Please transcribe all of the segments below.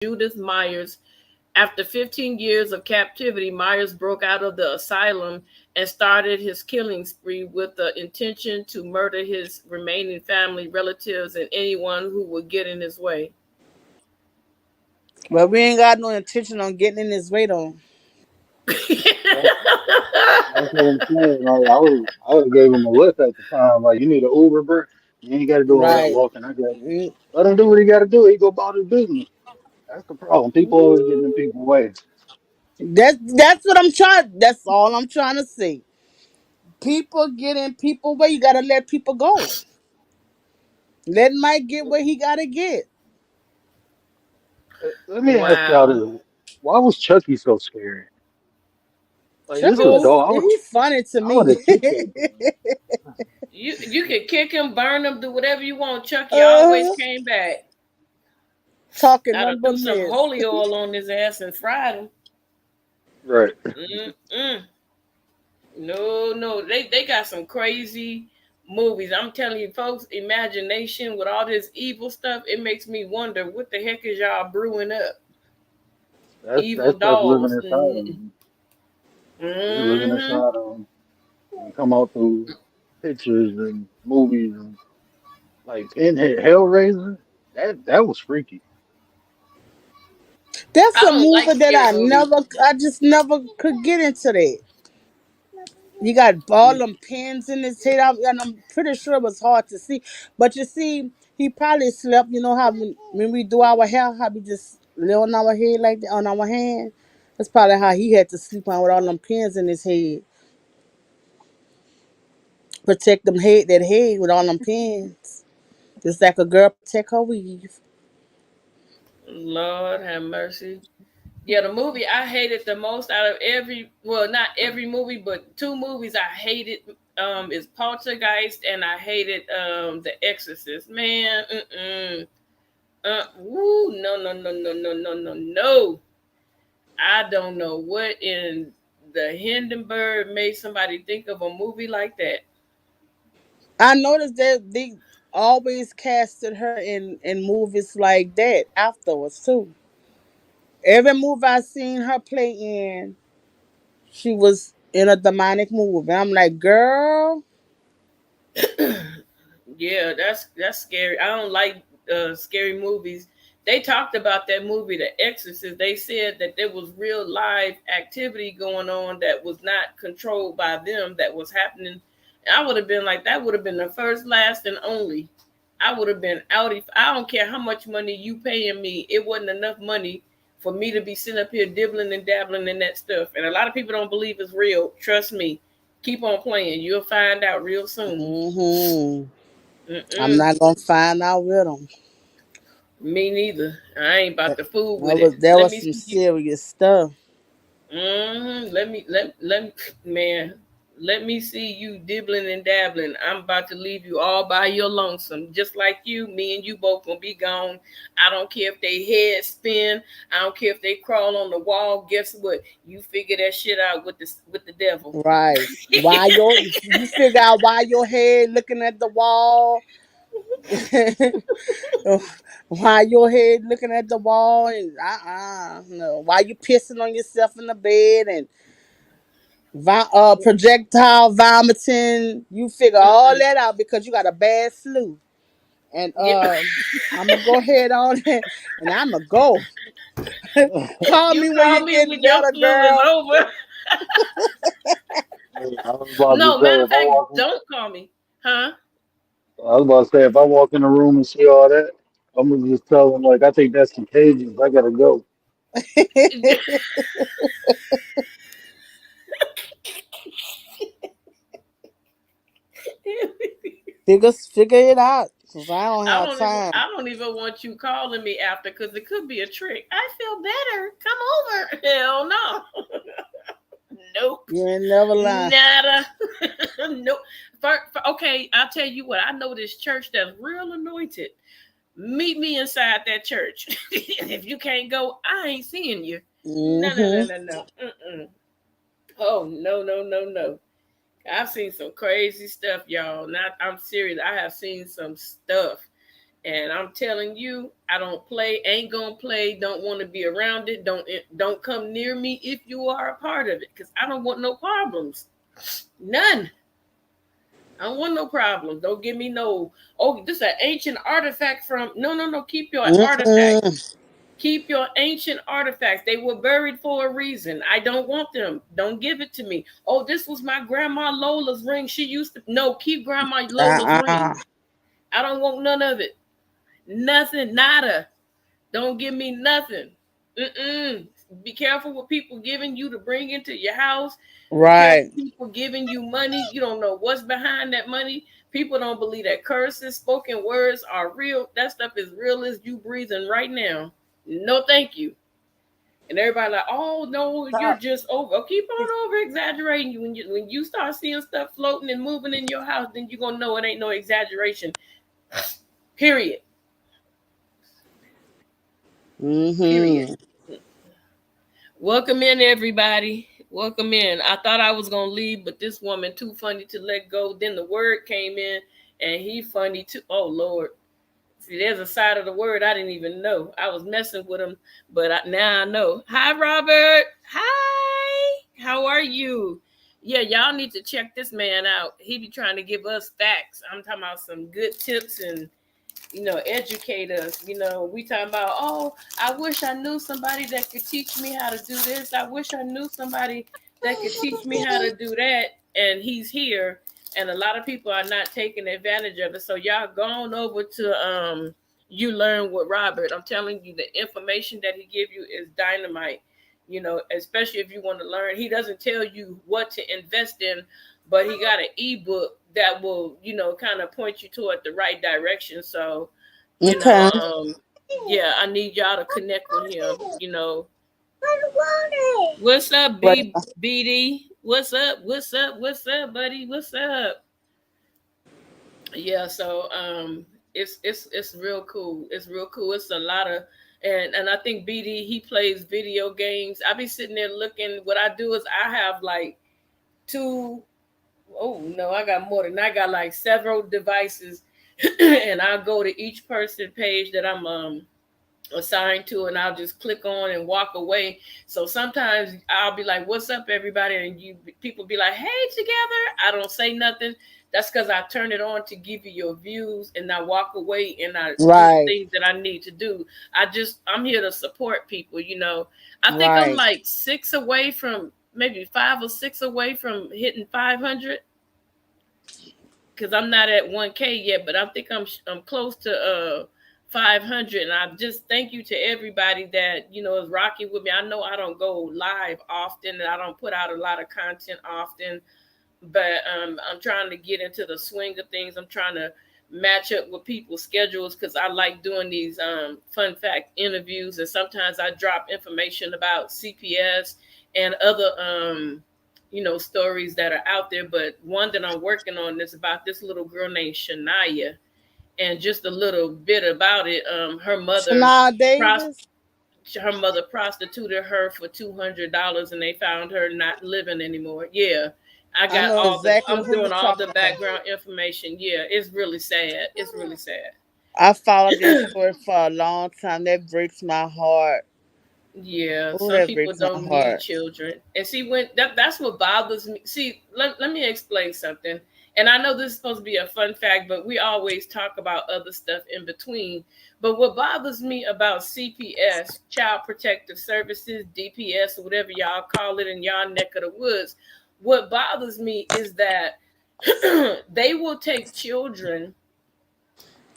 Judith Myers. After 15 years of captivity, Myers broke out of the asylum and started his killing spree with the intention to murder his remaining family, relatives, and anyone who would get in his way. But we ain't got no intention on getting in his way though. That's, that's what I'm saying. Like I would have gave him a lift at the time. Like you need an Uber, bro. You ain't got to do all that Right. walking. I got you. Mm. Let him do what he got to do. He go about his business. That's the problem. People always getting in people's way. That's what I'm trying. That's all I'm trying to say. People get in people way. You gotta let people go. Let Mike get what he gotta get. Let me ask y'all Wow. this: why was Chucky so scary? Like this Chucky is a Who? was dog. he's funny to I would me. have kicked that thing. You could kick him, burn him, do whatever you want. Chucky always uh, came back. talking I'd have nothing but threw some mess. holy oil on his ass and fried him. Right. Mm-mm. No, no, they got some crazy movies. I'm telling you, folks, imagination with all this evil stuff, it makes me wonder what the heck is y'all brewing up? That Evil stuff living dolls. inside of them. It's living Mm-hmm. inside of them and come out through pictures and movies and like Pinhead, Hellraiser. That was freaky. That's I a don't like movie that scary movies. I just never could get into that. You got all them pins in his head, and I'm pretty sure it was hard to see. But you see, he probably slept. You know how when we do our hair, how we just lay on our head like that on our hand. That's probably how he had to sleep on with all them pins in his head, protect them head with all them pins, just like a girl protect her weave. Lord have mercy. Yeah, the movie I hated the most out of every, well, not every movie, but two movies I hated is Poltergeist, and I hated The Exorcist. Man, woo, no, no, no, no, no, no, no, no. I don't know what in the Hindenburg made somebody think of a movie like that. I noticed that they always casted her in movies like that afterwards too. Every movie I seen her play in, she was in a demonic movie. I'm like, girl, Yeah, that's scary. I don't like scary movies. They talked about that movie, The Exorcist. They said that there was real live activity going on that was not controlled by them, that was happening. And I would have been like, that would have been the first, last, and only. I would have been out. If I don't care how much money you paying me, it wasn't enough money for me to be sitting up here dibbling and dabbling in that stuff. And a lot of people don't believe it's real. Trust me. Keep on playing. You'll find out real soon. hmm I'm Mm-mm. not gonna find out with them. Me neither. I ain't about That, to fool with that it. was that Let was me some see you. serious stuff. Let me, man. Let me see you dibbling and dabbling. I'm about to leave you all by your lonesome. Just like you, me and you both gonna be gone. I don't care if they head spin. I don't care if they crawl on the wall. Guess what? You figure that shit out with the devil. Right. Why you figure out why your head looking at the wall? Why your head looking at the wall and no. Why you pissing on yourself in the bed and projectile vomiting? You figure all Mm-mm. that out because you got a bad flu. And Yeah. I'm gonna go ahead on and I'm gonna go. Call You me when call you me get when your better, flu is girl. over. Hey, I was about to No, say matter of if I fact, walk in, don't call me. Huh? I was about to say if I walk in the room and see all that, I'm gonna just tell them like I think that's contagious. I gotta go. Figure it out, cause I don't have time. I don't even want you calling me after, because it could be a trick. I feel better. Come over. Hell no. Nope. You ain't never lying. Nada. Nope. Okay, I'll tell you what. I know this church that's real anointed. Meet me inside that church. If you can't go, I ain't seeing you. No, no, no, Hmm. no, no. Mm-mm. Oh no, no, no, no. I've seen some crazy stuff, y'all. Not, I'm serious. I have seen some stuff. And I'm telling you, I don't play, ain't gonna play, don't want to be around it. Don't come near me if you are a part of it, because I don't want no problems. None. I don't want no problems. Don't give me no, oh, this is an ancient artifact from, no. Keep your artifacts. Mm-mm. Keep your ancient artifacts. They were buried for a reason. I don't want them. Don't give it to me. Oh, this was my grandma Lola's ring. She used to, no, keep grandma Lola's Uh-uh. ring. I don't want none of it. Nothing, nada. Don't give me nothing. Mm-mm. Be careful what people giving you to bring into your house. Be careful Right. people giving you money. You don't know what's behind that money. People don't believe that curses, spoken words are real. That stuff is real as you breathing right now. No, thank you. And everybody like, oh no, you're just over. Oh, keep on over exaggerating. When you start seeing stuff floating and moving in your house, then you're gonna know it ain't no exaggeration. Period. Period. Mm-hmm. Welcome in, everybody. Welcome in. I thought I was gonna leave, but this woman too funny to let go. Then the word came in, and he funny too. Oh Lord. See, there's a side of the word I didn't even know. I was messing with him, but now I know. Hi, Robert. Hi. How are you? Yeah, y'all need to check this man out. He be trying to give us facts. I'm talking about some good tips and educate us. We talking about, oh, I wish I knew somebody that could teach me how to do this. I wish I knew somebody that could teach me how to do that. And he's here. And a lot of people are not taking advantage of it. So y'all go on over to You Learn with Robert. I'm telling you, the information that he give you is dynamite. Especially if you want to learn. He doesn't tell you what to invest in, but he got an ebook that will, kind of point you toward the right direction. So, Okay. yeah, I need y'all to connect with him. What's up, But BD? What's up? What's up? What's up, buddy? What's up? Yeah, so it's real cool. It's real cool. It's a lot of and I think BD, he plays video games. I be sitting there looking. What I do is I have like two, oh no, I got more than I got like several devices, and I'll go to each person page that I'm assigned to, and I'll just click on and walk away. So sometimes I'll be like, what's up everybody, and people be like, hey, together. I don't say nothing. That's because I turn it on to give you your views, and I walk away and I do the right. things that I need to do. I'm here to support people. I think I'm Right. like six away from, maybe 5 or 6 away from hitting 500, because I'm not at 1K yet, but I think I'm close to 500. And I just thank you to everybody that is rocking with me. I know I don't go live often, and I don't put out a lot of content often, but I'm trying to get into the swing of things. I'm trying to match up with people's schedules, because I like doing these fun fact interviews, and sometimes I drop information about CPS and other stories that are out there. But one that I'm working on is about this little girl named Shania, and just a little bit about it. Shania Pros- Davis. her mother prostituted her for $200, and they found her not living anymore. Yeah, I know exactly I'm who you're doing all the talking about. background information. Yeah, it's really sad. It's really sad. I followed that story for a long time. That breaks my heart. Yeah, Oh, some that people breaks my don't need heart. children. And see, when that's what bothers me. See, let me explain something. And I know this is supposed to be a fun fact, but we always talk about other stuff in between. But what bothers me about CPS, Child Protective Services, DPS, or whatever y'all call it in y'all neck of the woods, what bothers me is that they will take children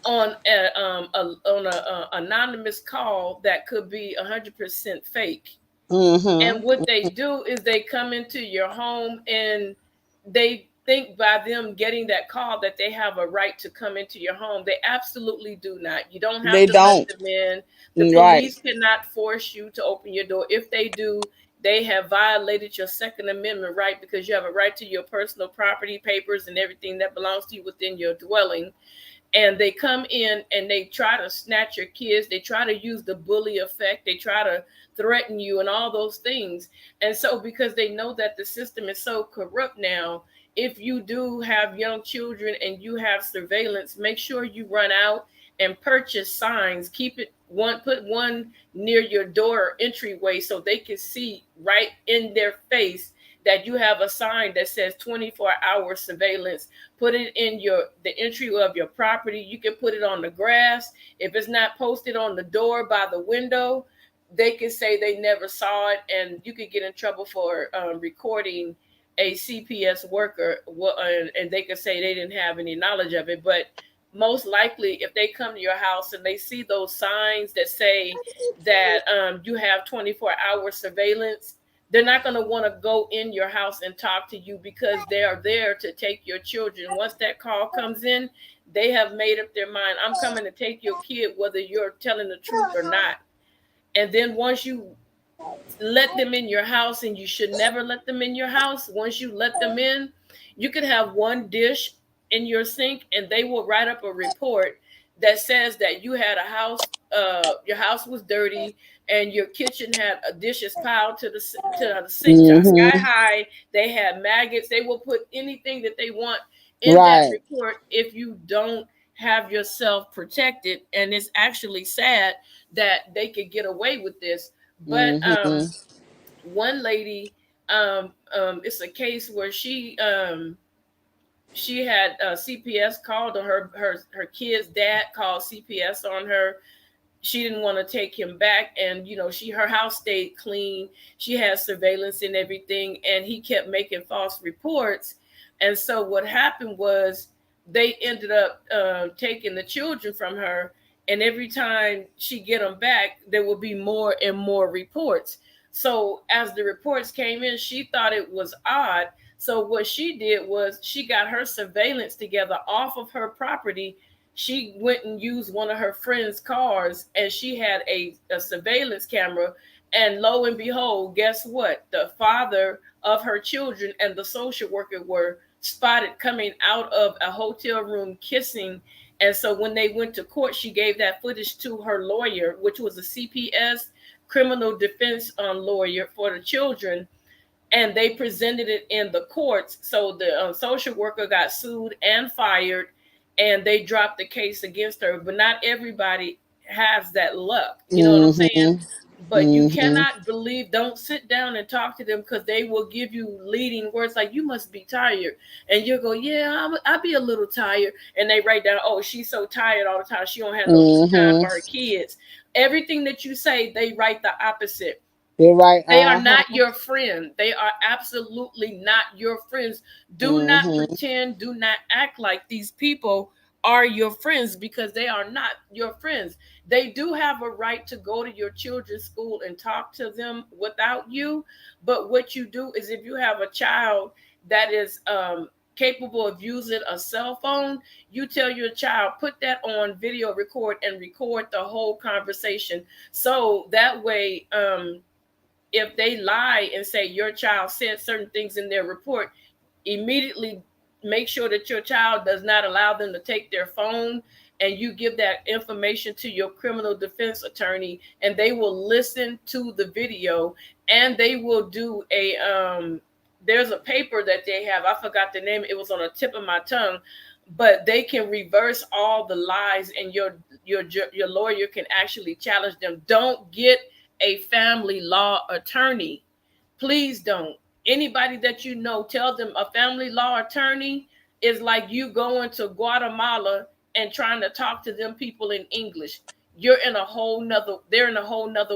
on a anonymous call that could be 100% fake. And Mm-hmm. what they do is they come into your home, and they think by them getting that call that they have a right to come into your home. They absolutely do not. You don't have They to let don't. them in. The Right. police cannot force you to open your door. If they do, they have violated your Second Amendment right, because you have a right to your personal property, papers, and everything that belongs to you within your dwelling. And they come in and they try to snatch your kids. They try to use the bully effect. They try to threaten you and all those things. And so, because they know that the system is so corrupt now, if you do have young children and you have surveillance, make sure you run out and purchase signs. Put one near your door or entryway so they can see right in their face that you have a sign that says 24-hour surveillance. Put it in the entry of your property. You can put it on the grass. If it's not posted on the door by the window, they can say they never saw it, and you could get in trouble for recording a CPS worker, and they could say they didn't have any knowledge of it. But most likely, if they come to your house and they see those signs that say that you have 24-hour surveillance, they're not going to want to go in your house and talk to you, because they are there to take your children. Once that call comes in, they have made up their mind. I'm coming to take your kid, whether you're telling the truth or not. And then once you let them in your house, and you should never let them in your house, once you let them in, you could have one dish in your sink, and they will write up a report that says that you had a house, your house was dirty, and your kitchen had dishes piled to the sink, sky high. They had maggots. They will put anything that they want in that report if you don't have yourself protected. And it's actually sad that they could get away with this. But one lady, it's a case where she had CPS called on her kid's dad called CPS on her. She didn't want to take him back, and her house stayed clean. She had surveillance and everything, and he kept making false reports. And so what happened was they ended up taking the children from her, and every time she get them back, there will be more and more reports. So as the reports came in, she thought it was odd. So what she did was she got her surveillance together off of her property. She went and used one of her friend's cars, and she had a surveillance camera. And lo and behold, guess what? The father of her children and the social worker were spotted coming out of a hotel room kissing. And so when they went to court, she gave that footage to her lawyer, which was a CPS, criminal defense lawyer for the children. And they presented it in the courts. So the social worker got sued and fired, and they dropped the case against her. But not everybody has that luck. You know what I'm saying? But you cannot don't sit down and talk to them, because they will give you leading words like, you must be tired. And you'll go, yeah, I'll be a little tired. And they write down, oh, she's so tired all the time. She don't have no time for her kids. Everything that you say, they write the opposite. They're right. They are not your friend. They are absolutely not your friends. Do not pretend, do not act like these people are your friends, because they are not your friends. They do have a right to go to your children's school and talk to them without you. But what you do is, if you have a child that is capable of using a cell phone, you tell your child, put that on video record and record the whole conversation. So that way, if they lie and say your child said certain things in their report, immediately make sure that your child does not allow them to take their phone, and you give that information to your criminal defense attorney, and they will listen to the video, and they will do there's a paper that they have. I forgot the name. It was on the tip of my tongue, but they can reverse all the lies, and your lawyer can actually challenge them. Don't get a family law attorney. Please don't. Anybody that you know, tell them a family law attorney is like you going to Guatemala and trying to talk to them people in English. They're in a whole nother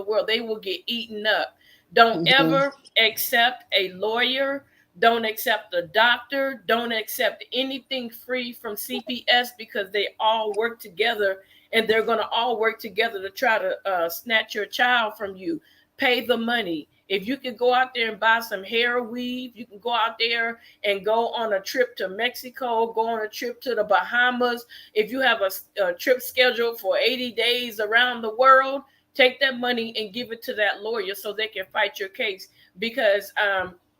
world. They will get eaten up. Don't ever accept a lawyer. Don't accept a doctor. Don't accept anything free from CPS, because they all work together, and they're going to all work together to try to snatch your child from you. Pay the money. If you can go out there and buy some hair weave, you can go out there and go on a trip to Mexico, go on a trip to the Bahamas. If you have a trip scheduled for 80 days around the world, take that money and give it to that lawyer so they can fight your case, because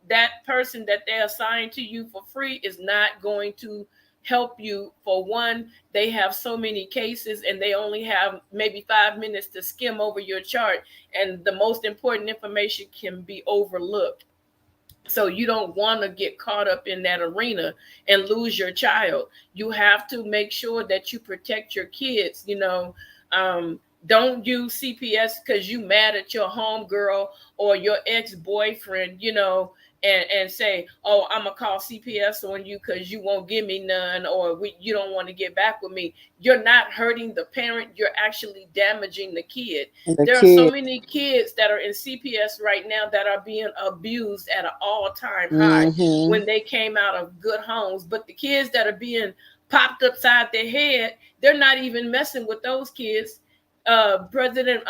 that person that they assign to you for free is not going to help you. For one, they have so many cases, and they only have maybe 5 minutes to skim over your chart, and the most important information can be overlooked. So you don't want to get caught up in that arena and lose your child. You have to make sure that you protect your kids. Don't use CPS because you mad at your homegirl or your ex-boyfriend, and say, oh, I'm gonna call CPS on you because you won't give me none, or you don't want to get back with me. You're not hurting the parent, you're actually damaging the kid. The There are so kid. many kids that are in CPS right now that are being abused at an all-time high Mm-hmm. when they came out of good homes. But the kids that are being popped upside their head, they're not even messing with those kids. President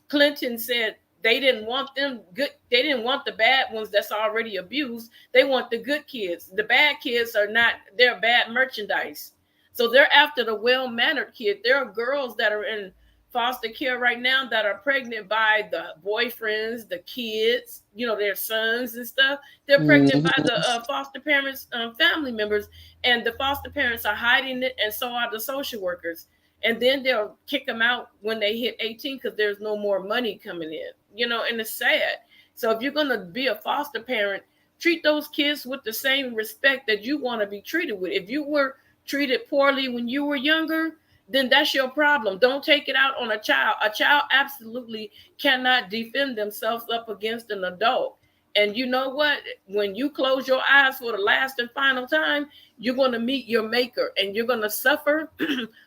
Clinton said they didn't want them good. They didn't want the bad ones that's already abused. They want the good kids. The bad kids are not. They're bad merchandise. So they're after the well-mannered kid. There are girls that are in foster care right now that are pregnant by the boyfriends, the kids, their sons and stuff. They're pregnant by the Mm-hmm. foster parents, family members, and the foster parents are hiding it, and so are the social workers. And then they'll kick them out when they hit 18 because there's no more money coming in, and it's sad. So if you're going to be a foster parent, treat those kids with the same respect that you want to be treated with. If you were treated poorly when you were younger, then that's your problem. Don't take it out on a child. A child absolutely cannot defend themselves up against an adult. And you know what? When you close your eyes for the last and final time, you're going to meet your maker, and you're going to suffer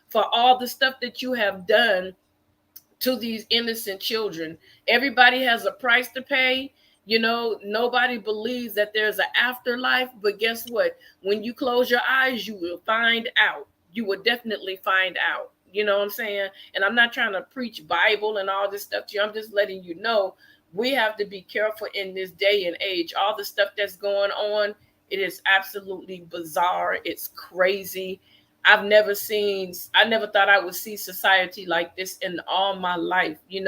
for all the stuff that you have done to these innocent children. Everybody has a price to pay. Nobody believes that there's an afterlife, but guess what? When you close your eyes, you will find out. You will definitely find out. You know what I'm saying? And I'm not trying to preach Bible and all this stuff to you. I'm just letting you know we have to be careful in this day and age. All the stuff that's going on, it is absolutely bizarre. It's crazy. I never thought I would see society like this in all my life. You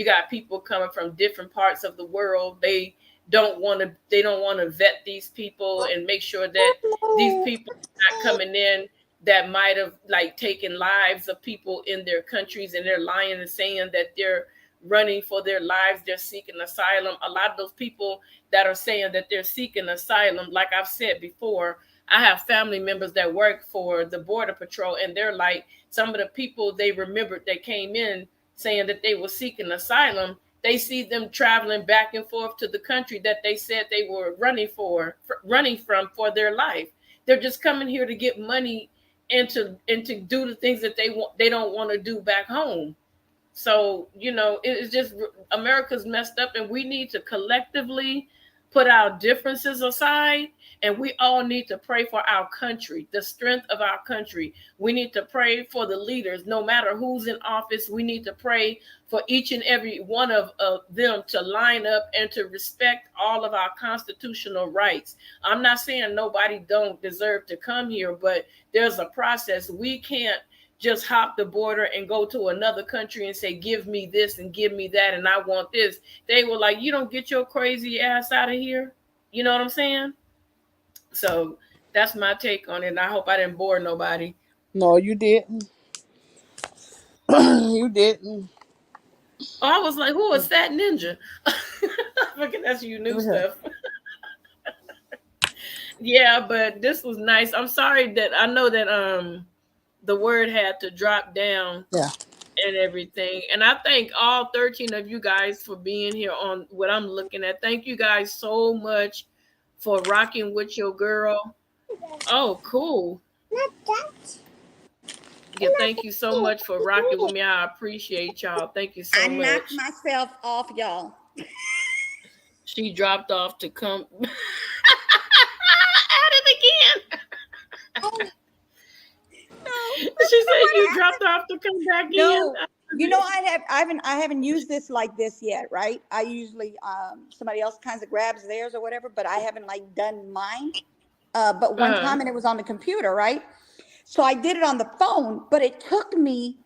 got people coming from different parts of the world. They don't want to vet these people and make sure that these people are not coming in that might have like taken lives of people in their countries, and they're lying and saying that they're running for their lives, they're seeking asylum. A lot of those people that are saying that they're seeking asylum, like I've said before, I have family members that work for the Border Patrol, and they're like, some of the people they remembered that came in saying that they were seeking asylum, they see them traveling back and forth to the country that they said they were running from for their life. They're just coming here to get money and to do the things that they don't want to do back home. So, it's just America's messed up, and we need to collectively put our differences aside, and we all need to pray for our country, the strength of our country. We need to pray for the leaders, no matter who's in office. We need to pray for each and every one of them to line up and to respect all of our constitutional rights. I'm not saying nobody don't deserve to come here, but there's a process. We can't just hop the border and go to another country and say, give me this and give me that, and I want this. They were like, you don't get your crazy ass out of here. You know what I'm saying? So that's my take on it. And I hope I didn't bore nobody. No, you didn't. You didn't. Oh, I was like, who is Fat Ninja? Fucking that's you new Okay. stuff. Yeah, but this was nice. I'm sorry that I know that the word had to drop down Yeah. and everything. And I thank all 13 of you guys for being here on what I'm looking at. Thank you guys so much for rocking with your girl. Oh, cool. Yeah, thank you so much for rocking with me. I appreciate y'all. Thank you so I knocked much. myself off, y'all. She dropped off to come at it again. No, She said you dropped off to come back in. no. I haven't used this like this yet, right? I usually somebody else kind of grabs theirs or whatever, but I haven't like done mine. But one Uh-huh. time and it was on the computer, right? So I did it on the phone, but it took me,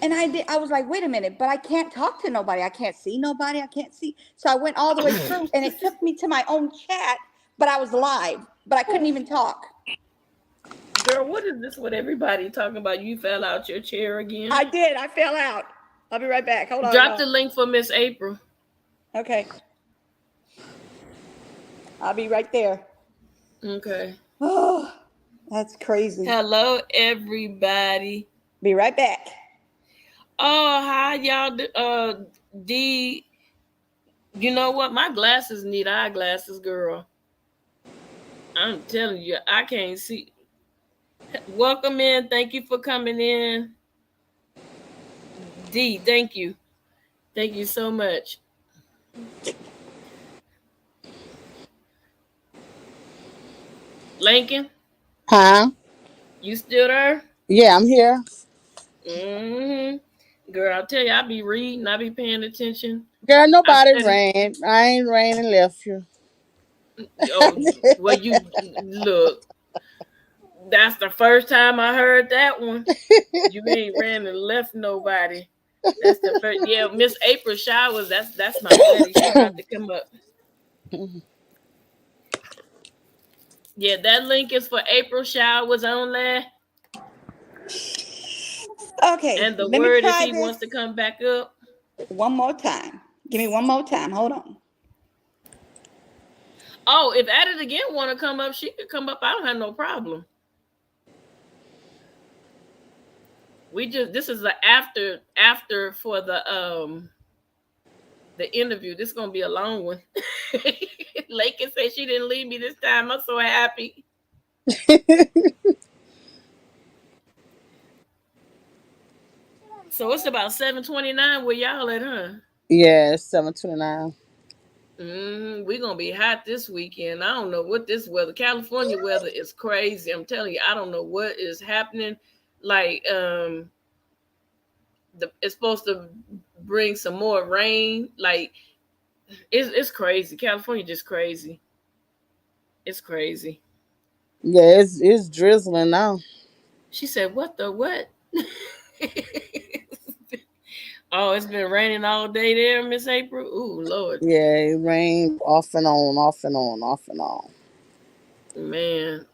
and I was like, wait a minute, but I can't talk to nobody. I can't see nobody. I can't see. So I went all the way through, and it took me to my own chat, but I was live, but I couldn't even talk. Girl, what is this? What everybody talking about? You fell out your chair again? I did. I fell out. I'll be right back. Hold on. Drop the link for Miss April. Okay. I'll be right there. Okay. Oh, that's crazy. Hello, everybody. Be right back. Oh, hi, y'all. D. You know what? My glasses need eyeglasses, girl. I'm telling you, I can't see. Welcome in. Thank you for coming in. D, thank you. Thank you so much. Lincoln, Huh? you still there? Yeah, I'm here. Girl, I'll tell you, I be reading, I be paying attention. Girl, I nobody study. ran. I ain't ran and left you. Oh, well, you look. That's the first time I heard that one. You ain't ran and left nobody. That's the first. Yeah, Miss April Showers. That's my buddy. She about to come up. Yeah, that link is for April Showers only. Okay, And the let me word, if try he this wants to come back up. one more time. Give me one more time. Hold on. Oh, if At It Again want to come up, she could come up. I don't have no problem. This is the after for the interview. This is gonna be a long one. Lakin said she didn't leave me this time. I'm so happy. So it's about 7:29 where y'all at, huh? Yeah, it's 7:29. We're gonna be hot this weekend. I don't know what this weather. California weather is crazy. I'm telling you, I don't know what is happening. Like it's supposed to bring some more rain. Like it's crazy. California just crazy. It's crazy. Yeah, it's drizzling now. She said, "What the what?" Oh, it's been raining all day there, Miss April. Ooh, Lord. Yeah, it rained off and on, off and on, off and on. Man,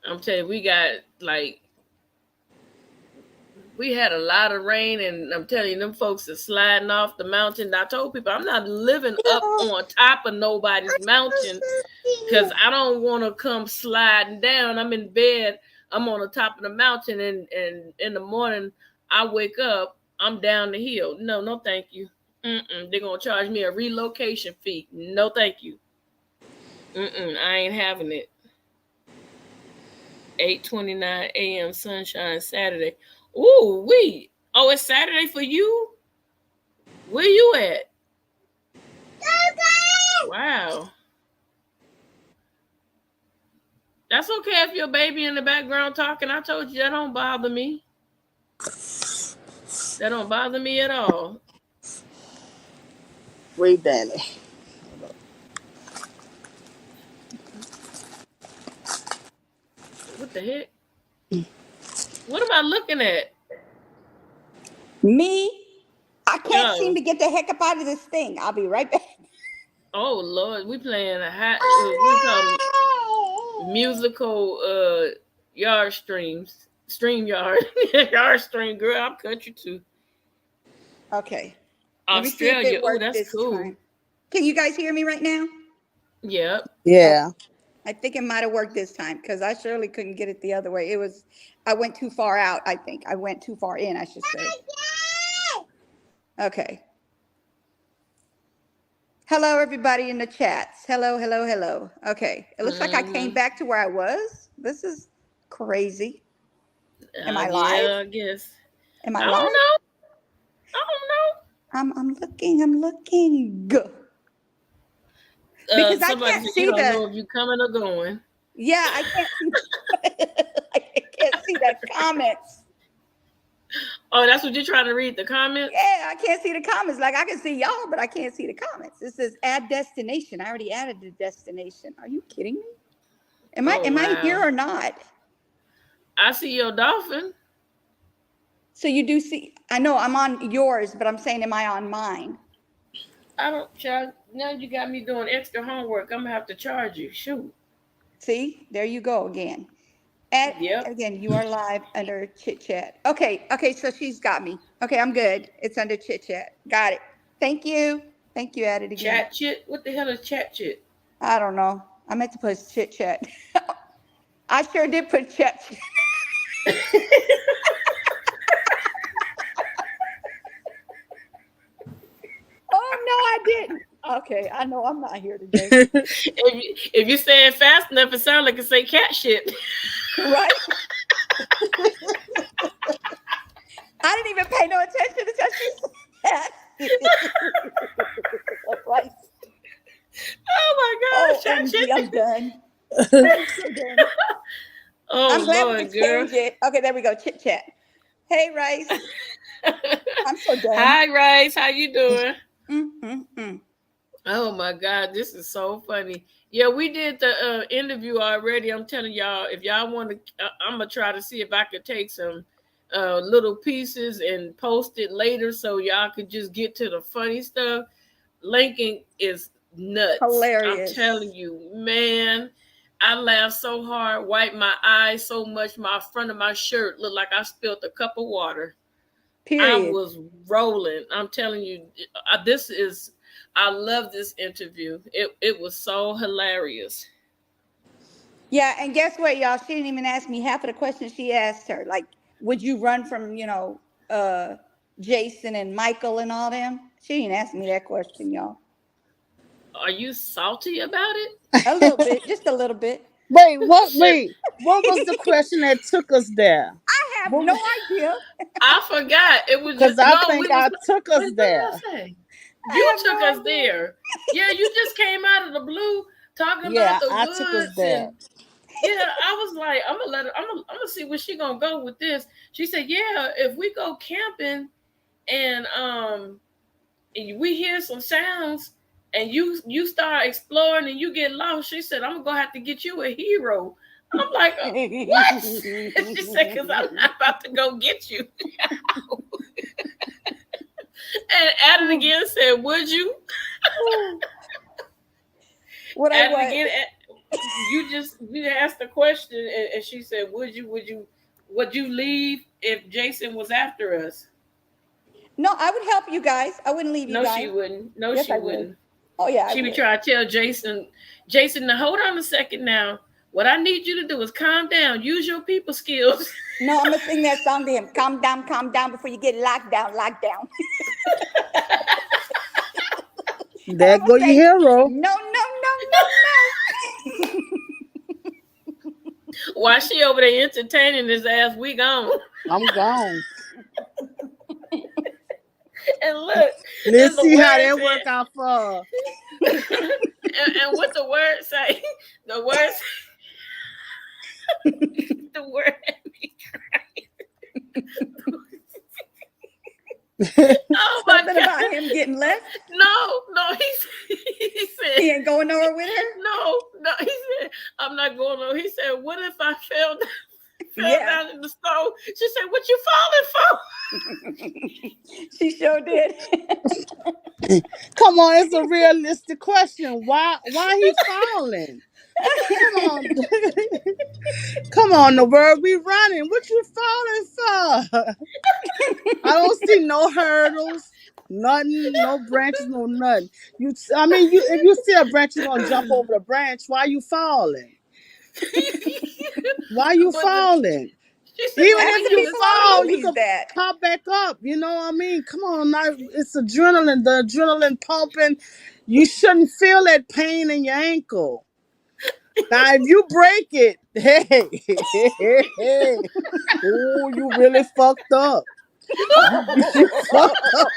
I'm telling you, we had a lot of rain, and I'm telling you, them folks are sliding off the mountain. I told people I'm not living up on top of nobody's mountain because I don't want to come sliding down. I'm in bed. I'm on the top of the mountain, and in the morning I wake up. I'm down the hill. No, no, thank you. They're gonna charge me a relocation fee. No, thank you. I ain't having it. 8:29 a.m. sunshine Saturday. Ooh, oh, it's Saturday for you? Where you at? Wow. That's okay if your baby in the background talking. I told you that don't bother me. That don't bother me at all. Wait, Danny. What the heck? What am I looking at? Me? I can't seem Oh, to get the heck up out of this thing. I'll be right back. oh Lord, we playing a hot. We call them musical yard streams. Stream yard. Yard stream, girl. I'm country too. Okay. Let me see if Australia. it Oh, worked that's this cool. time. Can you guys hear me right now? Yep. Yeah. I think it might have worked this time because I surely couldn't get it the other way. I went too far out, I think. I went too far in, I should say. Okay. Hello, everybody in the chats. Hello, hello, hello. Okay. It looks like I came back to where I was. This is crazy. Am I live? Yeah, I guess. Am I I live? don't know. I don't I'm looking. know. Because I Somebody can't said you see don't know if you coming or going. yeah, I can't see I can't see the comments. Oh, that's what you're trying to read the comments? Yeah, I can't see the comments. Like I can see y'all, but I can't see the comments. It says add destination. I already added the destination. Are you kidding me? Am Oh, I here wow. or not? I see your dolphin. So you do see I know I'm on yours, but I'm saying am I on mine? I don't charge. Now you got me doing extra homework. I'm going to have to charge you. Shoot. See? There you go again. Yep. Again, you are live under chit chat. Okay, so she's got me. Okay, I'm good. It's under chit chat. Got it. Thank you. Thank you, At It Again. Chat chit? What the hell is chat chit? I don't know. I meant to put chit chat. I sure did put chat. Oh no, I didn't. Okay, I know I'm not here today. If you say it fast enough, it sounds like it say cat shit. Right? I didn't even pay no attention until she said that. Right. Oh my gosh, cat OMG, shit. I'm done. I'm so done. Oh I'm glad Lord, we girl. changed it. Okay, there we go. Chit chat. Hey, Rice. I'm so done. Hi, Rice. How you doing? Mm-hmm. Oh my God, this is so funny. Yeah, we did the interview already. I'm telling y'all, if y'all want to, I'm gonna try to see if I could take some little pieces and post it later, so y'all could just get to the funny stuff. Lincoln is nuts. Hilarious. I'm telling you, man. I laughed so hard, wiped my eyes so much, my front of my shirt looked like I spilled a cup of water. Period. I was rolling. I'm telling you, I love this interview. It was so hilarious. Yeah, and guess what, y'all? She didn't even ask me half of the questions she asked her. Like, would you run from, Jason and Michael and all them? She didn't ask me that question, y'all. Are you salty about it? A little bit, just a little bit. Wait, what was the question that took us there? I have no idea. I forgot. It was Because just I no. think We was, I took us what there. did I say? You have took no us idea. there. Yeah, you just came out of the blue talking Yeah, about the I took us woods there. and yeah, I was like, I'm gonna let her. I'm gonna see where she gonna go with this. She said, yeah, if we go camping and we hear some sounds and you start exploring and you get lost, she said, I'm gonna have to get you a hero. I'm like, what? She said, because I'm not about to go get you. And added again, said, would you? What I Added what? again, you asked the question, and she said, would you leave if Jason was after us? No, I would help you guys. I wouldn't leave you No, guys. she wouldn't. No, Yes, she I would. wouldn't. Oh yeah, She I be would. trying to tell Jason, now hold on a second now. What I need you to do is calm down. Use your people skills. No, I'm gonna sing that song to him. Calm down before you get locked down. There go your Say, hero. no. While she over there entertaining his ass, we gone. I'm gone. And look, Let's the see how word that said- work out for her. and what the word say? The word the word had me crying. Oh my Something God. about him getting left. No, he said He ain't going nowhere with her. no, he said, I'm not going on. He said, what if I fell down in the stove? She said, what you falling for? She sure did. Come on, it's a realistic question. Why he falling? Come on. Come on, the word we running. What you falling for? I don't see no hurdles, nothing, no branches, no nothing. If you see a branch, you're gonna jump over the branch. Why you falling? Why you falling? She said, Even well, if we you do this fall, you movies can that. pop back up. You know what I mean? Come on, now it's adrenaline. The adrenaline pumping. You shouldn't feel that pain in your ankle. Now, if you break it, hey, oh, you really fucked up. You fucked up.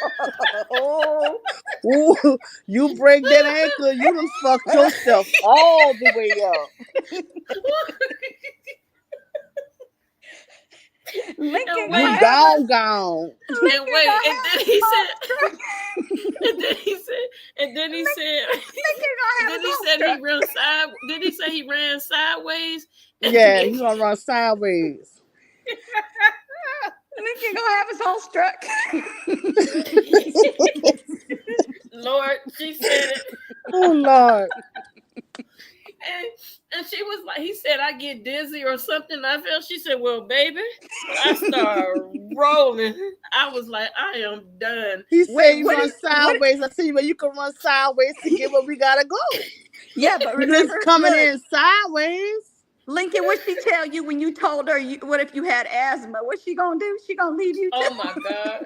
Ooh, you break that ankle, you done fucked yourself all the way up. Lincoln, And You wait. gone. And wait, and then he said, and then he said he ran side. Did he say he ran sideways? Yeah, you gonna run sideways. Lincoln gonna have his whole struck. Lord, she said it. Oh Lord. And she was like, he said, I get dizzy or something. I felt, she said, well, baby, I started rolling. I was like, I am done. He said you run sideways. I tell you, but you can run sideways to get where we gotta go. Yeah, but You just remember, coming look, in sideways. Lincoln, what she tell you when you told her what if you had asthma? What she gonna do? She gonna leave you Oh too. my God.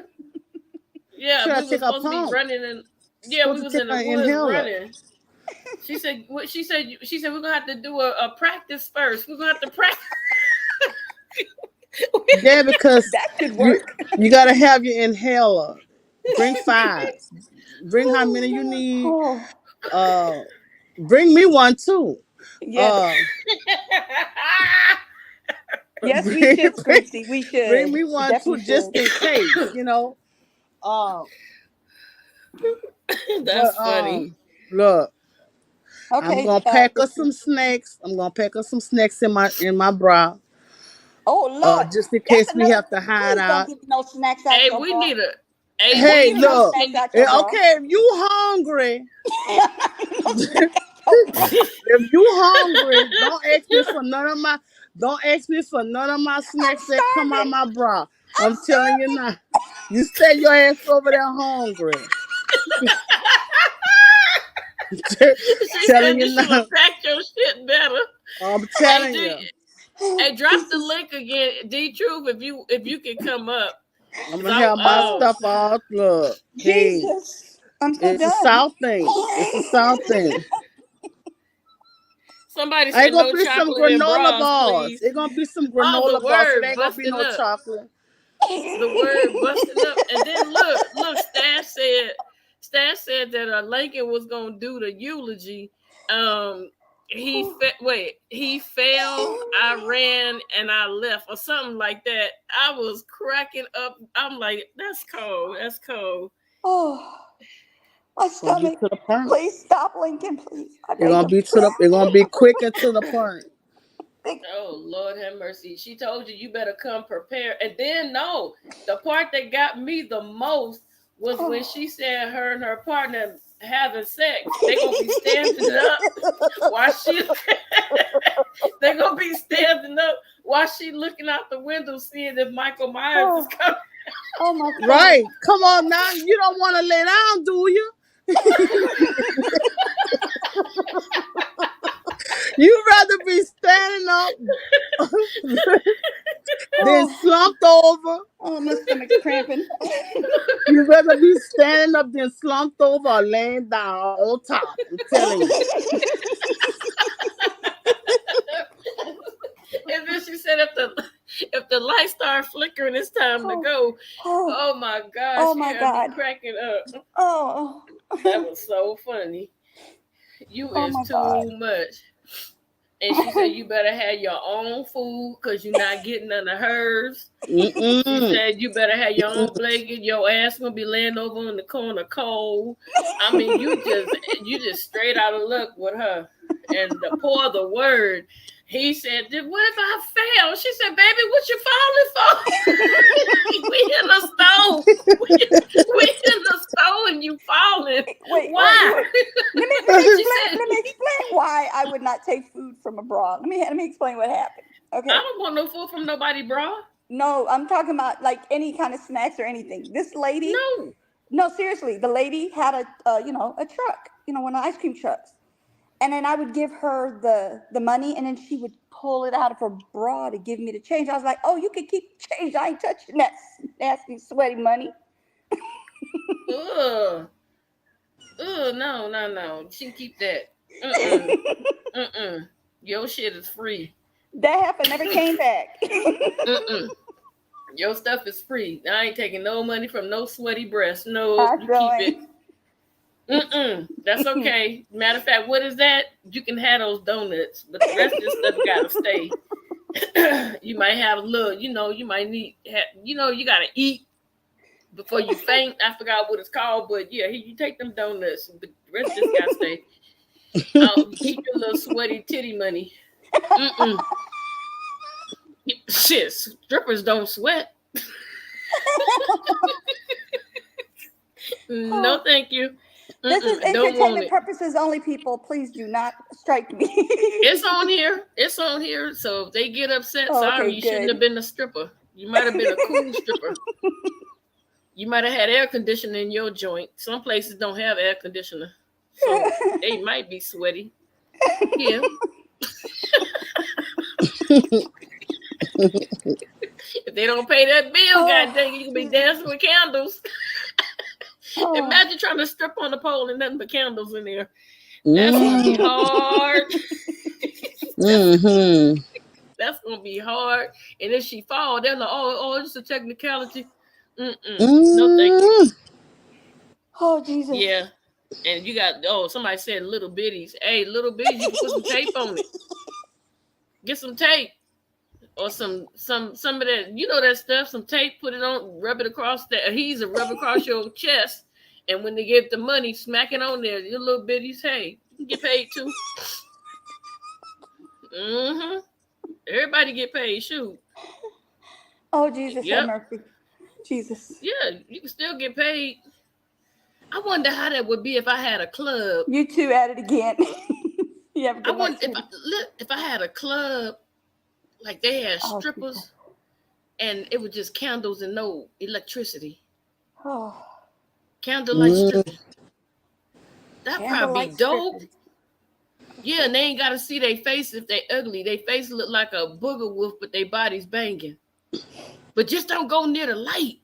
Yeah, Should I we were take a supposed to be pump? running and yeah, Supposed we to was take in the an woods inhaler. running. She said what she said we're gonna have to do a practice first. We're gonna have to practice. Yeah, because That should you work. you gotta have your inhaler. Bring 5. Bring how many you need. Oh, Uh, bring me one too. yes. Uh, Yes, we bring, should, bring, Springsy. We bring should. me We one too, definitely just should. in case. Uh, That's but funny. look, I'm Okay. gonna pack us some snacks. I'm gonna pack us some snacks in my bra. Oh Lord, Just in that's case we another. have to hide Please don't out. give me no snacks out Hey, your we bra. need a hey, Don't Hey, give we me no look. snacks out your bra. Okay, if you hungry, No snacks out your bra. if you hungry, don't ask me for none of my I'm snacks that come out starving. my bra. I'm I'm telling you now. You stay your ass over there hungry. she Telling said you you should have now. packed your shit better. I'm Hey, telling you. D, starving. hey, drop the Jesus. link again, D Truth, if you can come up. I'm Cause gonna have my stuff all look. Hey, Jesus. I'm so it's a done. South thing. It's a South thing. somebody Ain't said gonna no be some chocolate in granola bras, bars. please. It's gonna be some Oh, the granola bars. It word ain't gonna be busting no up. chocolate. The word busting up. And then look, Stash said that Lincoln was gonna do the eulogy. He fell, I ran, and I left, or something like that. I was cracking up. I'm like, that's cold. That's cold. Oh, my Gonna be stomach. to the point. Please stop, Lincoln, please. I It's beg gonna of be you. it's gonna be quick and to the point. Oh Lord have mercy. She told you better come prepared. And then no, the part that got me the most was when she said her and her partner having sex. They gonna be standing up while she they gonna be standing up while she looking out the window seeing if Michael Myers is Oh, coming. oh my stomach. Right. Come on now. You don't wanna lay down, do you? You'd rather be standing up than Oh, slumped over. oh, my stomach's cramping. You'd rather be standing up than slumped over or laying down on top. I'm telling you. And then she said if the lights start flickering, it's time to Oh, go. oh, Oh my gosh, oh she my had me God. cracking up. Oh, That was so funny. You oh is my God. too much. And she said you better have your own food because you're not getting none of hers. She Mm-mm. said you better have your own blanket. Your ass gonna be laying over in the corner cold. I mean, you just straight out of luck with her. And the poor the word. He said, what if I fail? She said, baby, what you falling for? we in the stove. We in the stove and you falling. Wait, Why? She said, Let me explain why I would not take food from abroad. Let me explain what happened. I Okay. don't want no food from nobody, bro. No, I'm talking about like any kind of snacks or anything. This lady, No. no, seriously, the lady had a truck, one of the ice cream trucks. And then I would give her the money, and then she would pull it out of her bra to give me the change. I was like, "Oh, you can keep the change. I ain't touching that nasty, sweaty money." Ugh. Ugh, no. She can keep that. Mm-mm. Mm-mm. Your shit is free. That heifer never came back. Mm-mm. Your stuff is free. I ain't taking no money from no sweaty breast. No, I you sure keep it. ain't. That's okay. Matter of fact, what is that? You can have those donuts, but the rest of this stuff gotta stay. You might have a little, you might need, you gotta eat before you faint. I forgot what it's called, but yeah, you take them donuts, but the rest just gotta stay. Keep your little sweaty titty money. Mm-mm. Shit, strippers don't sweat. No, thank you. This is Don't want entertainment it. purposes only, people. Please do not strike me. It's on here. It's on here. So if they get upset, Oh, sorry, okay, you shouldn't have good. been a stripper. You might have been a cool stripper. You might have had air conditioning in your joint. Some places don't have air conditioner. So they might be sweaty. Yeah. If they don't pay that bill, god dang, you can be dancing with candles. Imagine trying to strip on the pole and nothing but candles in there. That's gonna be hard. Mm-hmm. That's gonna be hard. And if she fall, they're like, oh, it's a technicality. No, thank you. Oh, Jesus. Yeah. And you got somebody said little bitties. Hey, little bitties, you can put some tape on it. Get some tape. Or some of that, that stuff, some tape, put it on, rub it across the adhesive, rub it across your chest. And when they give the money, smack it on there. Your little bitties, hey, you can get paid too. Mm-hmm. Everybody get paid, shoot. Oh, Jesus, Yep. have mercy. Jesus. Yeah, you can still get paid. I wonder how that would be if I had a club. You two at it again. You have a good night, if I had a club, like they had strippers, and it was just candles and no electricity. Oh. Candlelight stripping. That'd probably be dope. Stripping. Yeah, and they ain't got to see their face if they ugly. Their face look like a booger wolf, but their body's banging. But just don't go near the light.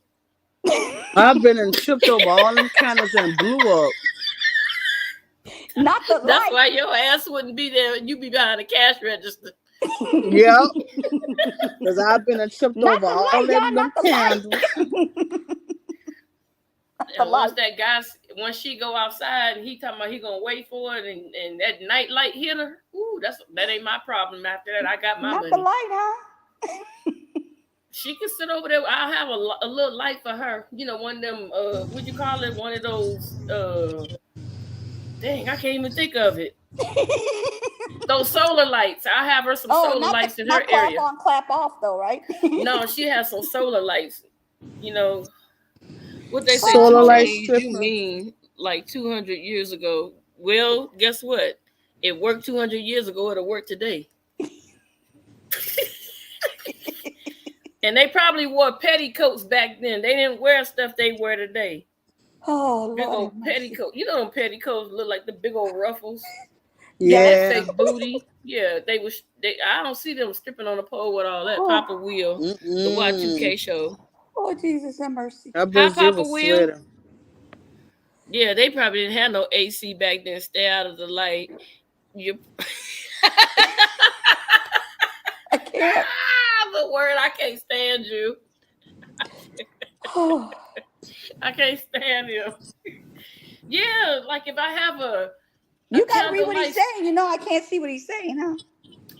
I've been and tripped over all them candles and blew up. Not the light. That's why your ass wouldn't be there and you be behind the cash register. Yep. Because I've been and tripped over all them candles. And once she go outside and he talking about he gonna wait for it and that night light hit her, that ain't my problem. After that, I got my money. Not the light, huh? She can sit over there. I'll have a little light for her. One of them, what you call it? One of those, dang, I can't even think of it. Those solar lights. I'll have her some solar lights in her area. Clap on, clap off, though, right? No, she has some solar lights. What they say, solar lights. You mean like 200 years ago? Well, guess what? It worked 200 years ago. It'll work today. And they probably wore petticoats back then. They didn't wear stuff they wear today. Oh, big old petticoat. Them petticoats look like the big old ruffles. Yeah. Fake booty. Yeah, I don't see them stripping on the pole with all that. Papa Wheel, the Y2K show. Oh, Jesus, have mercy. Hi, Papa Wheel. Yeah, they probably didn't have no AC back then. Stay out of the light. I can't. The word, I can't stand you. I can't stand him. Yeah, like if I have you gotta read what he's saying. I can't see what he's saying, huh?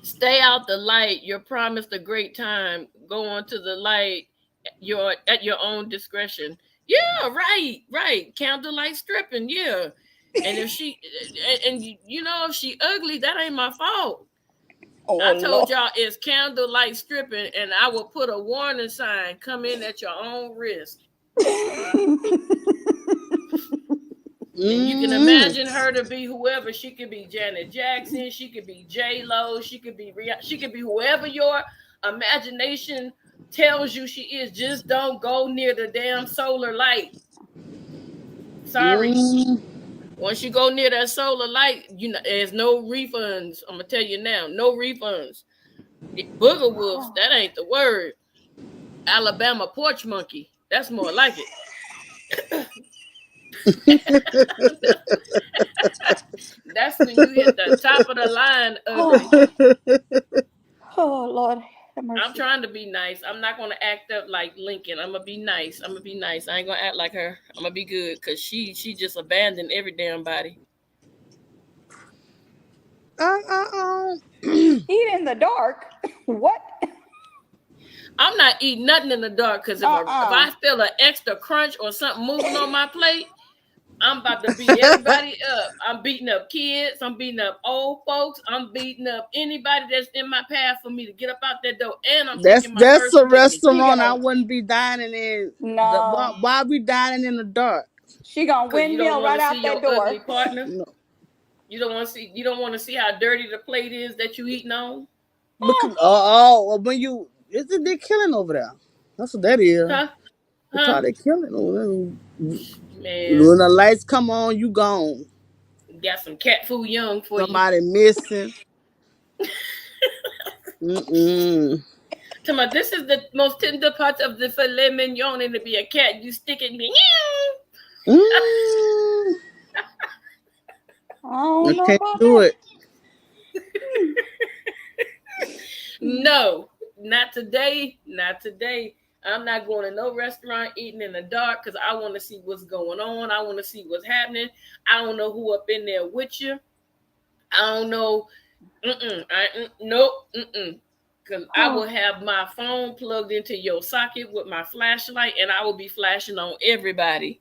Stay out the light. You're promised a great time. Go on to the light. You're at your own discretion. Yeah, right. Candlelight stripping. Yeah, and if she if she ugly, that ain't my fault. I told y'all it's candlelight stripping, and I will put a warning sign. Come in at your own risk. And you can imagine her to be whoever. She could be Janet Jackson. She could be J-Lo. She could be whoever your imagination tells you she is. Just don't go near the damn solar light. Sorry. Once you go near that solar light, there's no refunds. I'm gonna tell you now, no refunds. Booger wolves, that ain't the word. Alabama porch monkey, that's more like it. That's when you hit the top of the line. Oh Lord. I'm trying to be nice. I'm not gonna act up like Lincoln. I'm gonna be nice. I ain't gonna act like her. I'm gonna be good because she just abandoned every damn body. Eat in the dark. What? I'm not eating nothing in the dark because if I feel an extra crunch or something moving on my plate, I'm about to beat everybody up. I'm beating up kids. I'm beating up old folks. I'm beating up anybody that's in my path for me to get up out that door. And that's a restaurant I wouldn't be dining in. No. Why be dining in the dark? She gonna windmill right out that door. Ugly partner. No. You don't want to see how dirty the plate is that you eating on. When they're killing over there. That's what that is. That's how they're killing over there. Man. When the lights come on, you gone. Got some cat food young for you. Somebody missing. Mm-mm. Tell me, this is the most tender part of the filet mignon, and to be a cat, you stick it in me. Mm. I don't I know can't about do that. it. No, not today. Not today. I'm not going to no restaurant eating in the dark because I want to see what's going on. I want to see what's happening. I don't know who up in there with you. I don't know. Nope. Because I will have my phone plugged into your socket with my flashlight, and I will be flashing on everybody.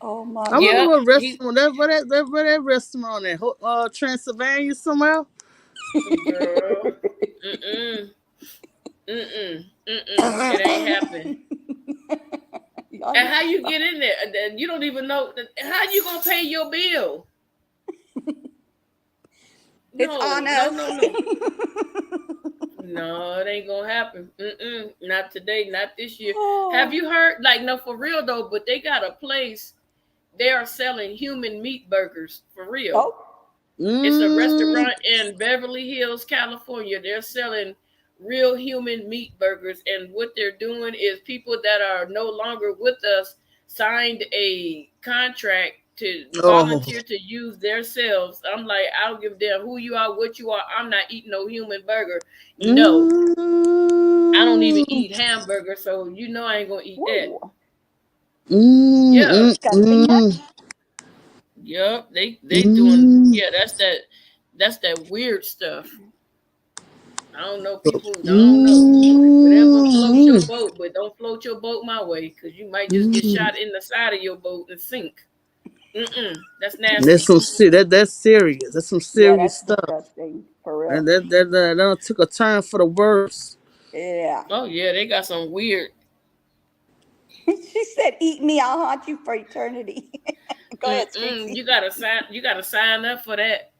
Oh my I God. wonder Yep. what restaurant that restaurant at Transylvania somewhere. Girl. Mm-mm. It ain't happening. And how you get in there? You don't even know. How you gonna pay your bill? It's No, on no, us. no, no. No, it ain't gonna happen. Not today, not this year. Have you heard? Like, no, for real though. But they got a place. They are selling human meat burgers for real. Oh, It's a Mm. restaurant in Beverly Hills, California. They're selling real human meat burgers, and what they're doing is people that are no longer with us signed a contract to Oh. volunteer to use themselves. I'm like, I don't give a damn who you are, what you are. I'm not eating no human burger. No, I don't even Mm. eat hamburger, so you know I ain't gonna eat that. whoa. Yeah, Disgusting. That. yep. They doing, Mm. yeah. That's that weird stuff. I don't know, people. I don't know. Whatever floats your Mm. boat, but don't float your boat my way, because you might just get Mm. shot in the side of your boat and sink. That's That's nasty. that's serious. That's some Yeah, serious that's stuff. disgusting. For And real. that took a turn for the worse. Yeah. Oh yeah, they got some weird. She said, "Eat me, I'll haunt you for eternity." Go ahead, Trixie. You gotta sign up for that.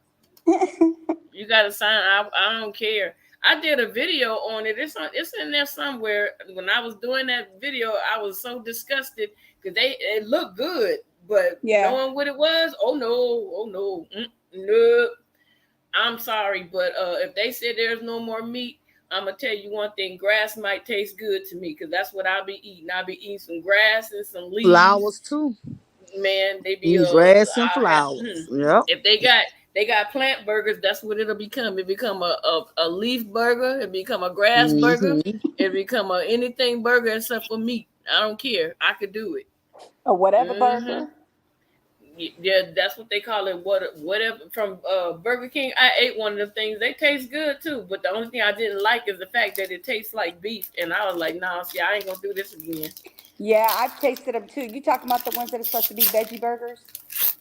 You gotta sign. I don't care. I did a video on it. It's in there somewhere. When I was doing that video, I was so disgusted because it looked good, but Yeah. knowing what it was, oh no, no. I'm sorry, but if they said there's no more meat, I'm gonna tell you one thing: grass might taste good to me because that's what I'll be eating. I'll be eating some grass and some leaves. Flowers too. Man, they be Eating grass and I flowers. Yep. if they got plant burgers, that's what it'll become. It become a leaf burger, it become a grass burger, Mm-hmm. it become a anything burger except for meat. I don't care. I could do it. Or whatever Mm-hmm. burger. Yeah, that's what they call it. Whatever from Burger King. I ate one of the things. They taste good too, but the only thing I didn't like is the fact that it tastes like beef, and I was like, nah, see, I ain't gonna do this again. Yeah, I've tasted them too. You talking about the ones that are supposed to be veggie burgers?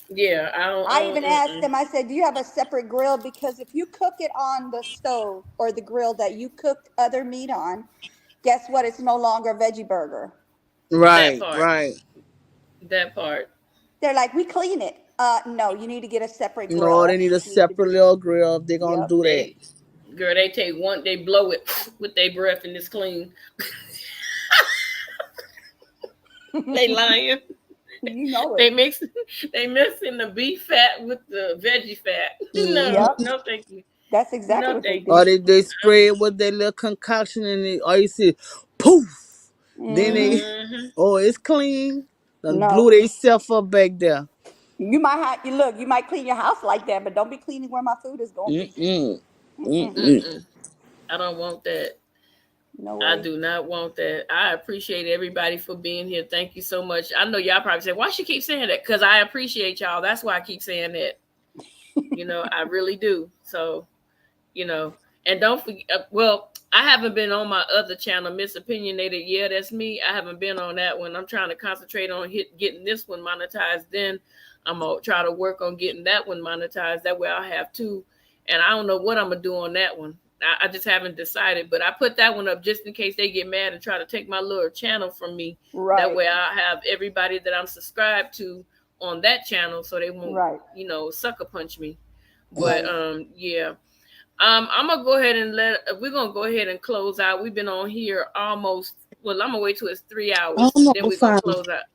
Yeah, I don't. I even asked them, I said, "Do you have a separate grill? Because if you cook it on the stove or the grill that you cook other meat on, guess what? It's no longer a veggie burger." That Right, part. right. That part. They're like, "We clean it." No, you need to get a separate No, they grill. need a It needs to separate be. little grill if they're gonna Yep. do that. They take one, they blow it with their breath and it's clean. They lying. You know They it. mix they mixing the beef fat with the veggie fat. No, Mm-hmm. Yep. no thank you. That's exactly No what they thank Or you. do. they spray it with their little concoction and all you see, poof. Then they, Hmm. Mm-hmm. oh, it's clean. Done blew No. themselves up back there. You might have, you look, you might clean your house like that, but don't be cleaning where my food is going to be. Mm-mm. Mm-mm. Mm-mm. Mm-mm. I don't want that. No I way. do not want that. I appreciate everybody for being here. Thank you so much. I know y'all probably say, why she keep saying that? Because I appreciate y'all. That's why I keep saying that. I really do. So, you know, and don't forget, well, I haven't been on my other channel, Miss Opinionated. Yeah, that's me. I haven't been on that one. I'm trying to concentrate on getting this one monetized. Then I'm going to try to work on getting that one monetized. That way I'll have two. And I don't know what I'm going to do on that one. I just haven't decided, but I put that one up just in case they get mad and try to take my little channel from me. That Right. way I have everybody that I'm subscribed to on that channel so they won't, Right. sucker punch me. But Right. yeah. I'm gonna go ahead and we're gonna go ahead and close out. We've been on here almost, well, I'm gonna wait till it's 3 Oh hours, no, then we're we're gonna fine. close out.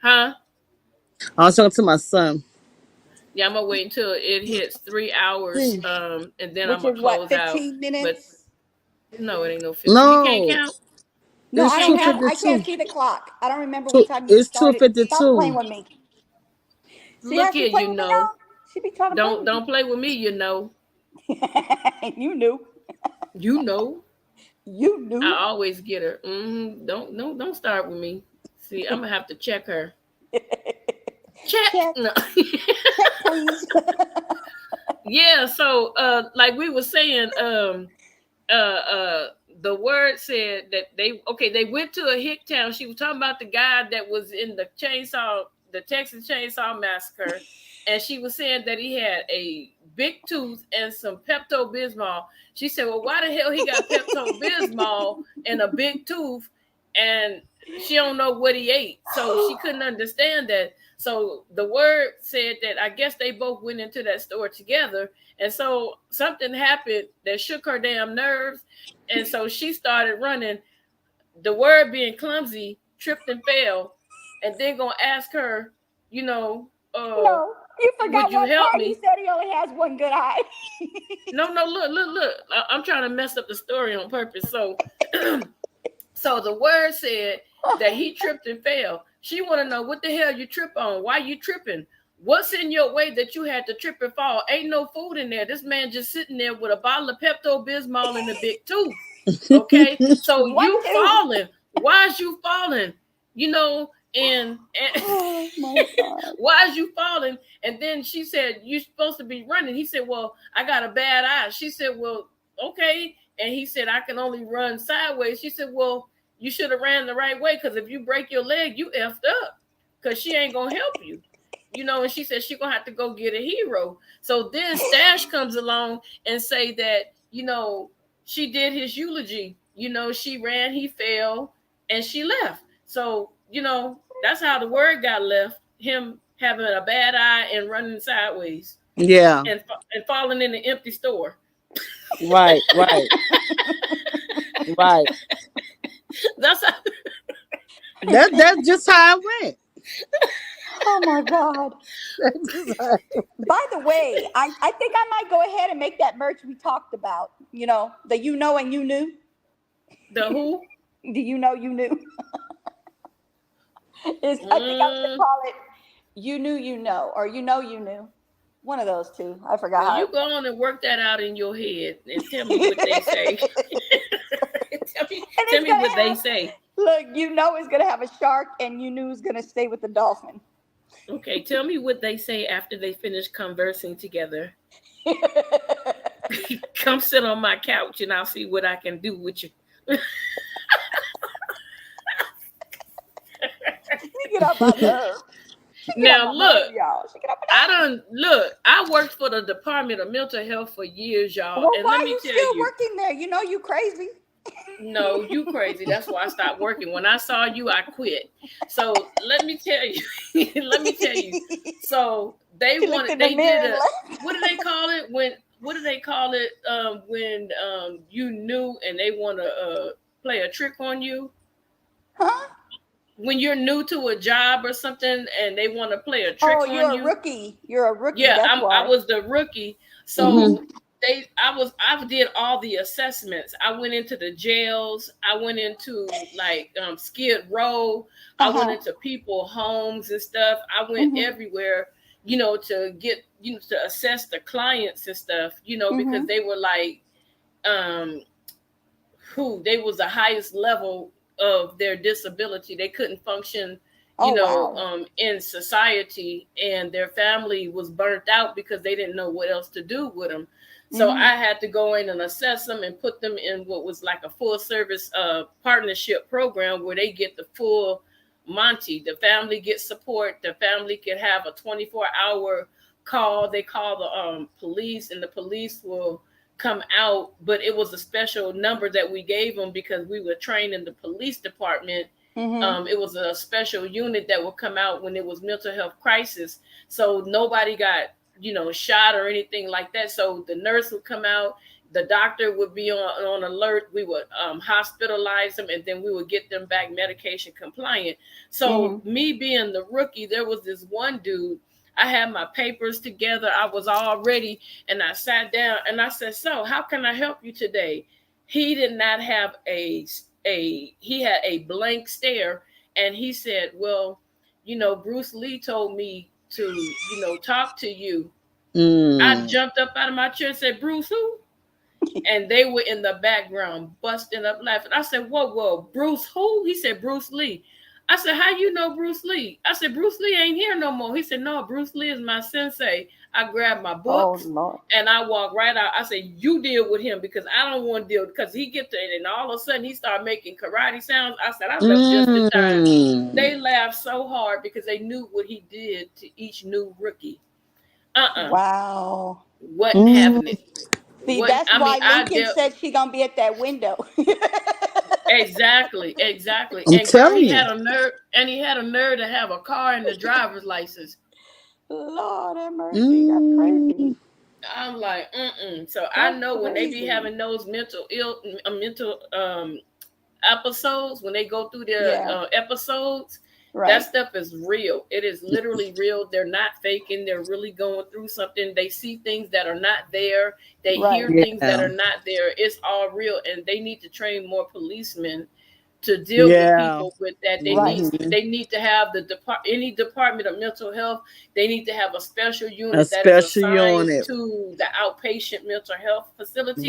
Huh? I was talking to my son. Yeah, I'm gonna wait until it hits 3 hours, and then I'm Which gonna is what, close out. 15 But minutes? no, it ain't no 15. You can't No, count. No, it's I don't two have, fifty I can't two. see the clock. I don't remember what Two. time you It's two started. fifty Stop playing two. with me. See how Look she here, play you with me know. now? She be trying to play Don't with don't play with me, you know. me. You knew. You know. You I knew. always get her. Don't start with me. See, I'm gonna have to check her. Check. Check, No. check, please. Yeah, so like we were saying, the word said that they went to a hick town. She was talking about the guy that was in the Texas Chainsaw Massacre, and she was saying that he had a big tooth and some Pepto Bismol. She said, well, why the hell he got Pepto Bismol and a big tooth, and she don't know what he ate, so she couldn't understand that. So the word said that I guess they both went into that store together, and so something happened that shook her damn nerves. And so she started running. The word being clumsy, tripped and fell. And then gonna ask her, you know, No, you would forgot you one help part. He me? said he only has one good eye. No, look. I'm trying to mess up the story on purpose. So so the word said that he tripped and fell. She want to know what the hell you trip on? Why you tripping? What's in your way that you had to trip and fall? Ain't no food in there. This man just sitting there with a bottle of Pepto Bismol and a big tooth. Okay, so One you tooth. falling. Why is you falling? You know, and Oh my God. why is you falling? And then she said, you're supposed to be running. He said, well, I got a bad eye. She said, well, okay. And he said, I can only run sideways. She said, well, you should have ran the right way, because if you break your leg, you effed up, because she ain't gonna help you. You know, and she said she gonna have to go get a hero. So then Stash comes along and say that, you know, she did his eulogy. You know, she ran, he fell, and she left. So, you know, that's how the word got left. Him having a bad eye and running sideways Yeah. and falling in the empty store. Right. Right. Right. That's how, That's just how it went. Oh my God. That's just how it By the way, I think I might go ahead and make that merch we talked about. You know, the you know and you knew. the who? Do you know you knew? I think I'm gonna Mm, call it you knew you know, or you know you knew. One of those two. I forgot well, how you it go on and work that out in your head and tell me what they say. And Tell it's me gonna what they have, say. look, you know is gonna have a shark and you knew is gonna stay with the dolphin. Okay, tell me what they say after they finish conversing together. You Come sit on my couch and I'll see what I can do with you. get on my nerve. She get on Now my look, nerve, y'all. She get on my nerve. I worked for the Department of Mental Health for years, y'all. Well, And why let are me you tell still you, working there? You know you crazy. no, you crazy. That's why I stopped working. When I saw you, I quit. So let me tell you, let me tell you. So She looked in the they mirror did and a, left. what do they call it? What do they call it? When you knew and they want to play a trick on you? Huh? When you're new to a job or something and they want to play a trick Oh, on you're a you. rookie. You're a rookie. Yeah, That's I why. was the rookie. hmm So I did all the assessments. I went into the jails. I went into like Skid Row. Uh I went huh. into people homes and stuff. I went Mhm. everywhere, you know, to get, you know, to assess the clients and stuff, you know, because Mhm. they were like um who they was the highest level of their disability. They couldn't function, you Oh know, wow. in society, and their family was burnt out because they didn't know what else to do with them. So Mhm. I had to go in and assess them and put them in what was like a full service partnership program where they get the full Monty. The family gets support. The family can have a 24-hour call. They call the police, and the police will come out, but it was a special number that we gave them because we were trained in the police department. Mhm. It was a special unit that would come out when it was mental health crisis. So nobody got shot or anything like that. So the nurse would come out, the doctor would be on alert. We would hospitalize them, and then we would get them back medication compliant. So me being the rookie, there was this one dude. I had my papers together. I was all ready, and I sat down and I said, "So, how can I help you today?" He did not have he had a blank stare, and he said, "Well, Bruce Lee told me to, talk to you." I jumped up out of my chair and said, "Bruce who?" And they were in the background busting up laughing. I said, whoa, Bruce who? He said, "Bruce Lee." I said, "How you know Bruce Lee?" I said, "Bruce Lee ain't here no more." He said, "No, Bruce Lee is my sensei." I grabbed my books and I walked right out. I said, "You deal with him, because I don't want to deal," because he get to it, and all of a sudden he started making karate sounds. I said, I left just in time. They laughed so hard because they knew what he did to each new rookie. Wow. Wasn't having it. See, that's why Lincoln said she gonna be at that window. Exactly. I'm And girl, telling he you. had a nerve to have a car and the driver's license. Lord have mercy, that's crazy. I'm like, So I know when they be having those mental episodes, when they go through their episodes, that stuff is real. It is literally real. They're not faking. They're really going through something. They see things that are not there. They hear things that are not there. It's all real, and they need to train more policemen to deal with people with that. They need to have any department of mental health. They need to have a special unit that is assigned to the outpatient mental health facilities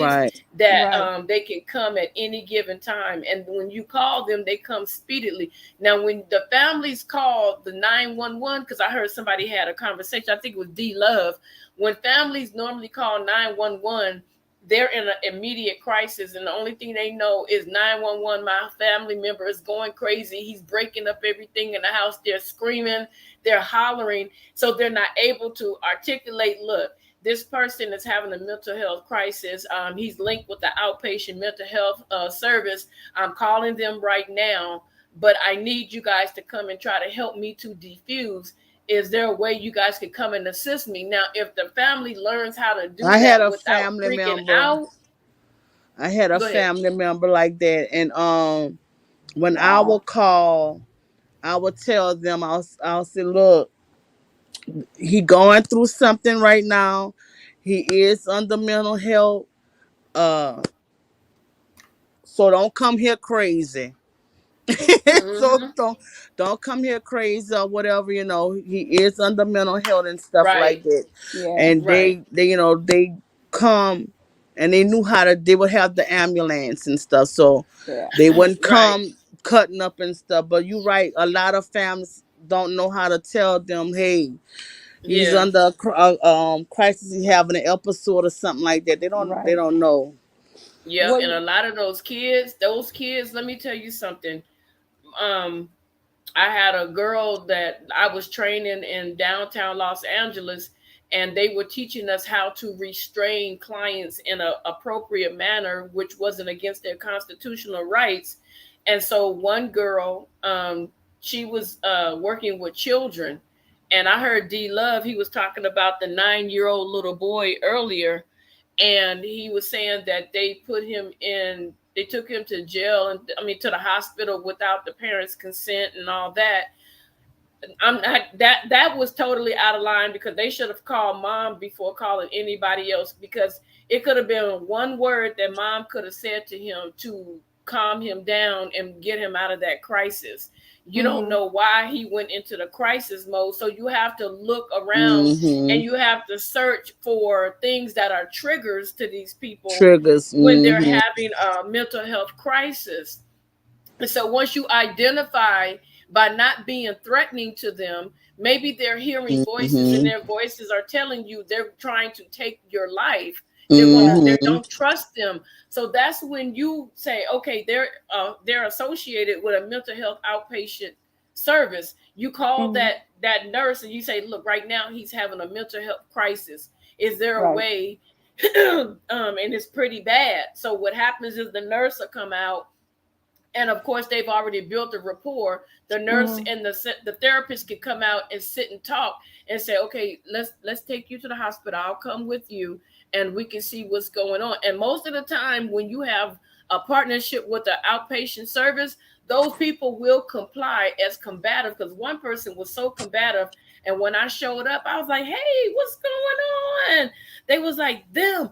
that they can come at any given time. And when you call them, they come speedily. Now, when the families call the 911, because I heard somebody had a conversation, I think it was D Love. When families normally call 911, they're in an immediate crisis, and the only thing they know is 911. My family member is going crazy. He's breaking up everything in the house. They're screaming, they're hollering, so they're not able to articulate, look, this person is having a mental health crisis. He's linked with the outpatient mental health service. I'm calling them right now, but I need you guys to come and try to help me to defuse. Is there a way you guys could come and assist me? Now, if the family learns how to do that without freaking out. I had a family member like that. And when I will call, I will tell them, I'll say, look, he going through something right now. He is under mental health. So don't come here crazy. So don't come here crazy or whatever. He is under mental health and stuff like that. And they they come, and they knew they would have the ambulance and stuff, so they wouldn't come cutting up and stuff. But you're right, a lot of families don't know how to tell them, hey, he's under crisis, he's having an episode or something like that. They don't know. Yeah, and a lot of those kids, let me tell you something. I had a girl that I was training in downtown Los Angeles, and they were teaching us how to restrain clients in an appropriate manner, which wasn't against their constitutional rights. And so one girl, she was working with children, and I heard D Love, he was talking about the 9-year-old little boy earlier, and he was saying that they took him to jail, and to the hospital without the parents' consent and all that. That was totally out of line, because they should have called mom before calling anybody else, because it could have been one word that mom could have said to him to calm him down and get him out of that crisis. You don't know why he went into the crisis mode. So you have to look around and you have to search for things that are triggers to these people when they're having a mental health crisis. And so once you identify by not being threatening to them, maybe they're hearing voices, and their voices are telling you they're trying to take your life. They don't trust them. So that's when you say, okay, they're associated with a mental health outpatient service. You call that nurse and you say, look, right now he's having a mental health crisis. Is there a way? And it's pretty bad. So what happens is the nurse will come out And of course, they've already built a rapport. The nurse and the therapist can come out and sit and talk and say, okay, let's take you to the hospital. I'll come with you, and we can see what's going on. And most of the time, when you have a partnership with the outpatient service, those people will comply as combative, because one person was so combative. And when I showed up, I was like, hey, what's going on? They was like, them.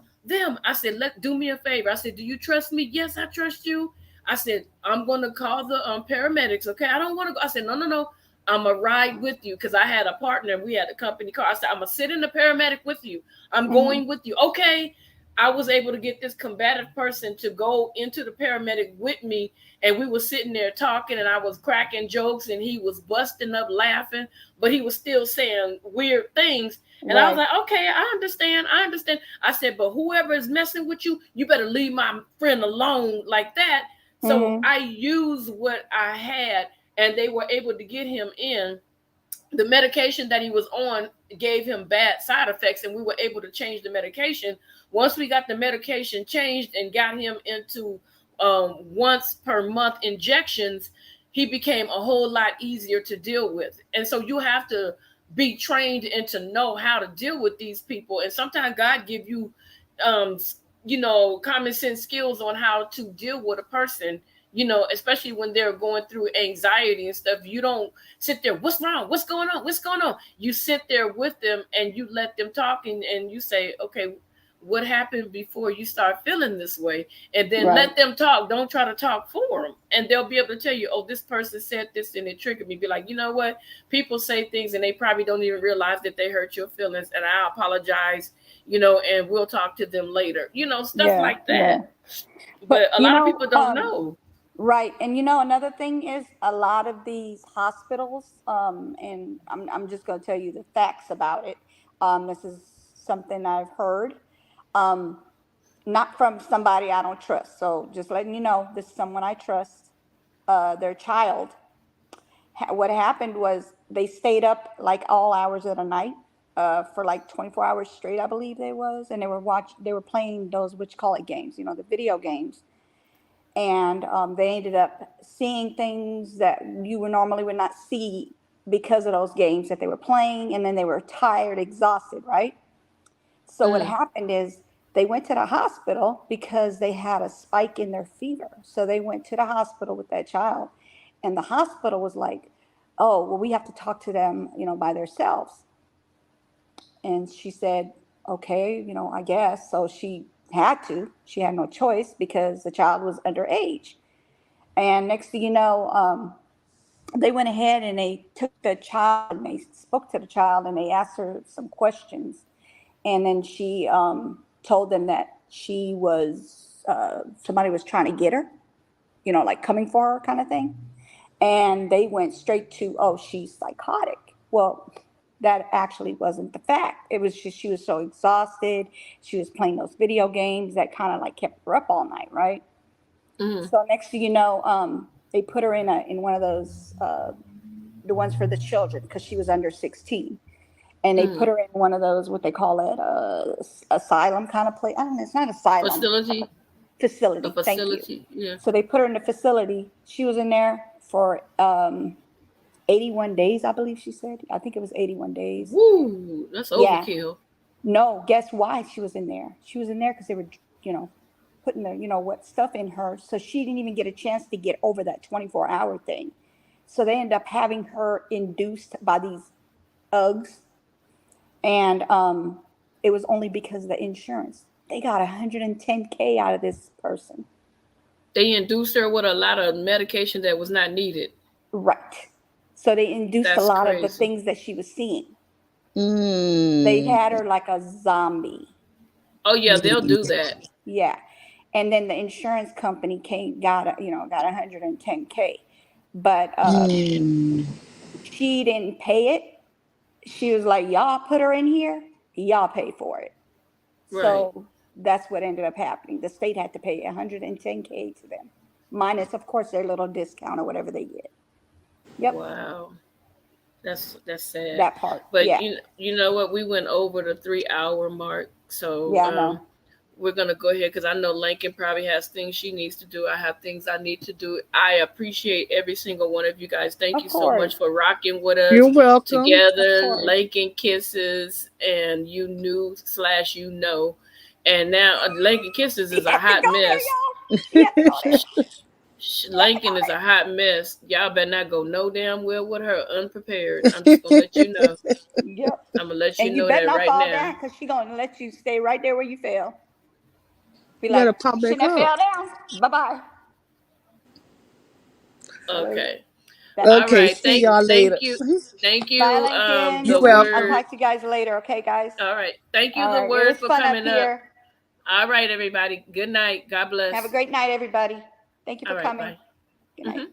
I said, do me a favor. I said, do you trust me? Yes, I trust you. I said, I'm going to call the paramedics. Okay. I don't want to go. I said, no. I'm going to ride with you, because I had a partner. We had a company car. I said, I'm going to sit in the paramedic with you. I'm going with you. Okay. I was able to get this combative person to go into the paramedic with me, and we were sitting there talking, and I was cracking jokes, and he was busting up laughing, but he was still saying weird things. And I was like, okay, I understand. I said, but whoever is messing with you, you better leave my friend alone like that. So I used what I had, and they were able to get him in. The medication that he was on gave him bad side effects, and we were able to change the medication. Once we got the medication changed and got him into once per month injections, he became a whole lot easier to deal with. And so you have to be trained and to know how to deal with these people. And sometimes God give you, common sense skills on how to deal with a person, especially when they're going through anxiety and stuff. You don't sit there, what's wrong? What's going on? You sit there with them and you let them talk, and you say, okay, what happened before you start feeling this way? And then let them talk. Don't try to talk for them. And they'll be able to tell you, oh, this person said this and it triggered me. Be like, you know what? People say things and they probably don't even realize that they hurt your feelings. And I apologize, and we'll talk to them later. Stuff like that. Yeah. But a lot of people don't know. Right. And another thing is, a lot of these hospitals, and I'm just going to tell you the facts about it. This is something I've heard. Not from somebody I don't trust. So just letting you know, this is someone I trust. Their child. What happened was they stayed up like all hours of the night for like 24 hours straight, I believe they was, and they were playing those games, the video games, and they ended up seeing things that you would not see because of those games that they were playing, and then they were tired, exhausted, right? So what happened is, they went to the hospital because they had a spike in their fever. So they went to the hospital with that child, and the hospital was like, oh, well, we have to talk to them, by themselves. And she said, okay, I guess. So she had no choice because the child was underage. And next thing you know, they went ahead and they took the child and they spoke to the child and they asked her some questions. And then she told them that she was, somebody was trying to get her, like coming for her kind of thing. And they went straight to, oh, she's psychotic. Well, that actually wasn't the fact. It was just she was so exhausted. She was playing those video games that kind of like kept her up all night, right? So next thing you know, they put her in one of those, the ones for the children, because she was under 16. And they put her in one of those, what they call it, asylum kind of place. I don't know, it's not asylum. Facility. Facility. Thank you. Yeah. So they put her in the facility. She was in there for 81 days, I believe she said. I think it was 81 days. Woo, that's overkill. Yeah. No, guess why she was in there? She was in there because they were, putting the, what stuff in her. So she didn't even get a chance to get over that 24-hour thing. So they ended up having her induced by these Uggs. And it was only because of the insurance. They got $110K out of this person. They induced her with a lot of medication that was not needed. Right. So they induced a lot of the things that she was seeing. They had her like a zombie. Oh yeah, they'll do that. Yeah. And then the insurance company got $110K. But she didn't pay it. She was like, y'all put her in here, y'all pay for it. Right. So that's what ended up happening. The state had to pay $110K to them, minus, of course, their little discount or whatever they get. Yep. Wow. That's sad. That part. But yeah. you know what? We went over the 3-hour mark. So yeah, we're going to go ahead because I know Lincoln probably has things she needs to do. I have things I need to do. I appreciate every single one of you guys. Thank you so much for rocking with us. You're welcome. Together, Lincoln Kisses and You Knew / You Know. And now Lincoln Kisses is a hot mess. Lincoln is a hot mess. Y'all better not go no damn well with her unprepared. I'm just gonna let you know. Yep. I'm gonna let you And know you better that not right fall now. down because she's gonna let you stay right there where you fell. Be You like, gotta pop back shouldn't have up. fell down. Bye-bye. Okay. That's All Okay, right. see y'all later. Thank you. Bye, Lincoln. You're The welcome. I'll word. talk to you guys later, okay, guys? All right. Thank you, All the right. It word was for fun up coming up. here. All right, everybody. Good night. God bless. Have a great night, everybody. Thank you for All right, coming. bye. Good night.